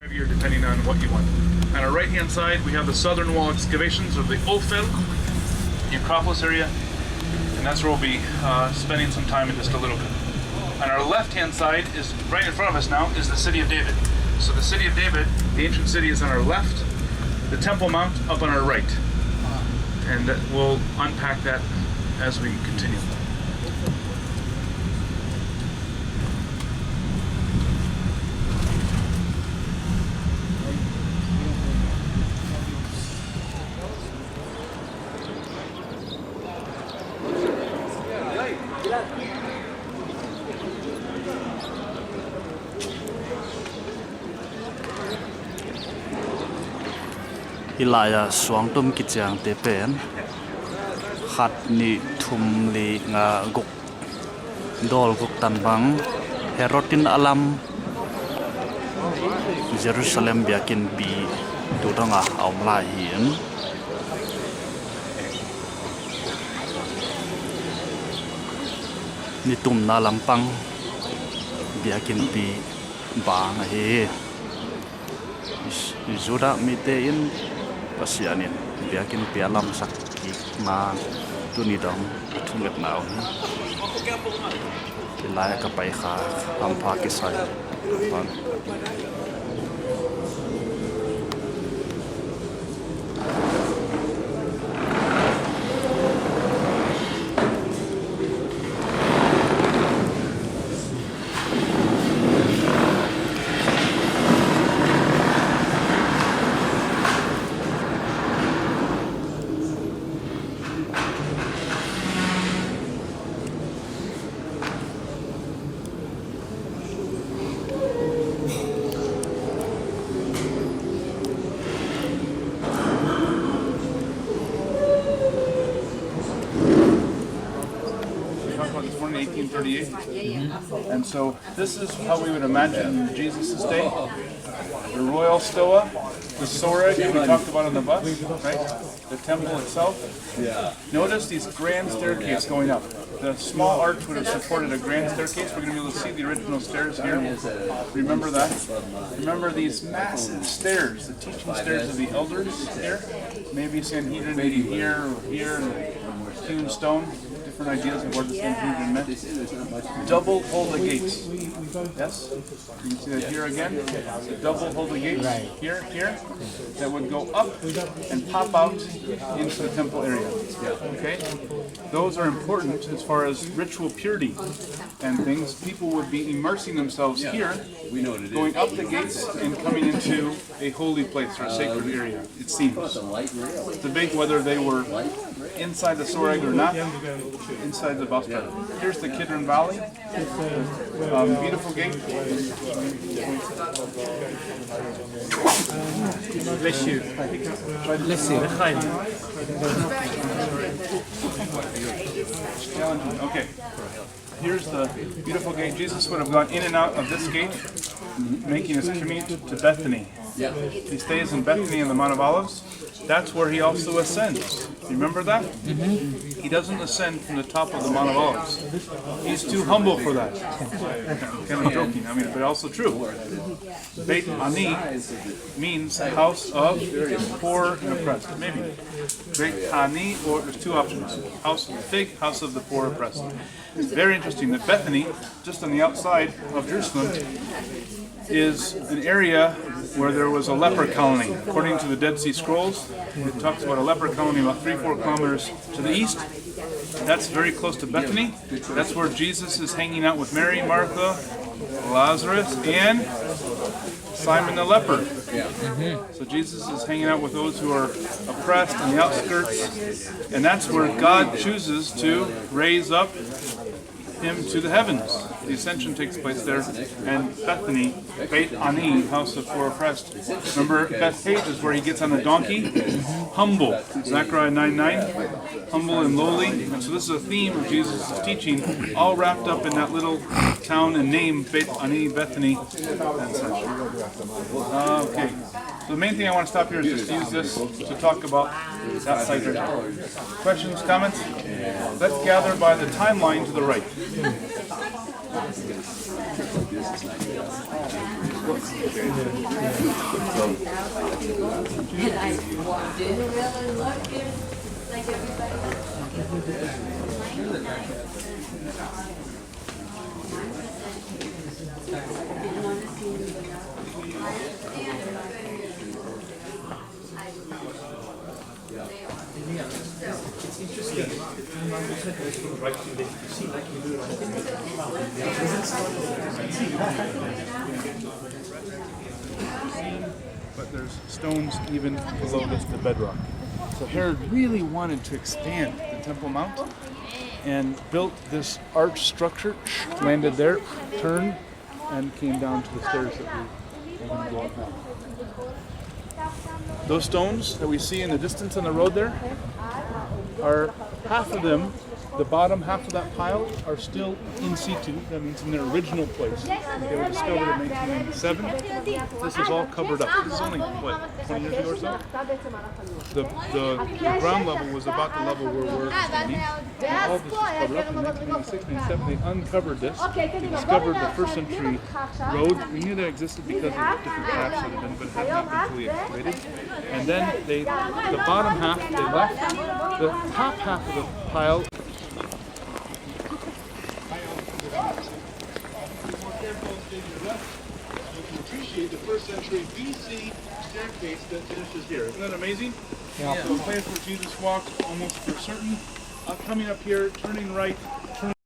heavier depending on what you want. On our right hand side we have the southern wall excavations of the Ophel, the Acropolis area, and that's where we'll be spending some time in just a little bit. On our left hand side is, right in front of us now, is the city of David. So the city of David, the ancient city, is on our left, the Temple Mount up on our right. And we'll unpack that as we continue. Hilaya suang tum kichang te pen khat ni thum li nga guk dol guk tan bang herotin alam Jerusalem biakin bi tu danga aumla hian ni tum na lampang biakin bi bang he Zuda mite in pasianin biakin pialam sakki ma tuni dong thunget naw tilaya ka pai kha ampa ki sai pan This morning, 1838. And so this is how we would imagine Jesus' day. The royal stoa, the soreg we talked about on the bus, right? The temple itself. Notice these grand staircase going up. The small arch would have supported a grand staircase. We're going to be able to see the original stairs here. Remember that? Remember these massive stairs, the teaching stairs of the elders here. Maybe Sanhedrin, maybe here or here, hewn stone. Different ideas of what the Sanhedrin meant. Double hold the gates. Yes? You can see that here again. Double hold the gates. Here, here. That would go up and pop out into the temple area. Okay? Those are important as far as ritual purity and things. People would be immersing themselves here, going up the gates and coming into a holy place or a sacred area, it seems. It's debate whether they were inside the soreg or not, inside the Bosphorus. Here's the Kidron Valley, beautiful gate. Bless you. Bless you. Challenging. Okay. Here's the beautiful gate. Jesus would have gone in and out of this gate, making his commute to Bethany. He stays in Bethany in the Mount of Olives. That's where he also ascends. Remember that? He doesn't ascend from the top of the Mount of Olives. He's too humble for that. Kind of joking, but also true. Beit Ani means house of poor and oppressed. Maybe. Beit Ani, or there's two options. House of the fig, house of the poor oppressed. It's very interesting that Bethany, just on the outside of Jerusalem, is an area where there was a leper colony. According to the Dead Sea Scrolls, it talks about a leper colony about 3-4 kilometers to the east. That's very close to Bethany. That's where Jesus is hanging out with Mary, Martha, Lazarus, and Simon the leper. So Jesus is hanging out with those who are oppressed on the outskirts, and that's where God chooses to raise up him to the heavens. The ascension takes place there, and Bethany, Beit Ani, house of poor oppressed. Remember, Bethpage is where he gets on the donkey, humble. Zechariah 9:9, humble and lowly. And so this is a theme of Jesus' teaching, all wrapped up in that little town and name, Beit Ani, Bethany, and such. Okay. So the main thing I want to stop here is just use this to talk about that side right. Questions, comments? Let's gather by the timeline to the right. But there's stones even below this, the bedrock. So Herod really wanted to expand the Temple Mount and built this arch structure, landed there, turned, and came down to the stairs that we're going to go up now. Those stones that we see in the distance on the road there are half of them. The bottom half of that pile are still in situ, that means in their original place. They were discovered in 1997. This is all covered up. This is only, what, 20 years ago or so? The ground level was about the level where we're standing. And all this is covered up. In 1996, 1997, they uncovered this. They discovered the first century road. We knew that existed because of different paths that had been, but had not been fully excavated. And then the bottom half they left. The top half of the pile. Appreciate the first century BC staircase that finishes here. Isn't that amazing? Yeah. So a place where Jesus walked almost for certain. Coming up here, turning right, turning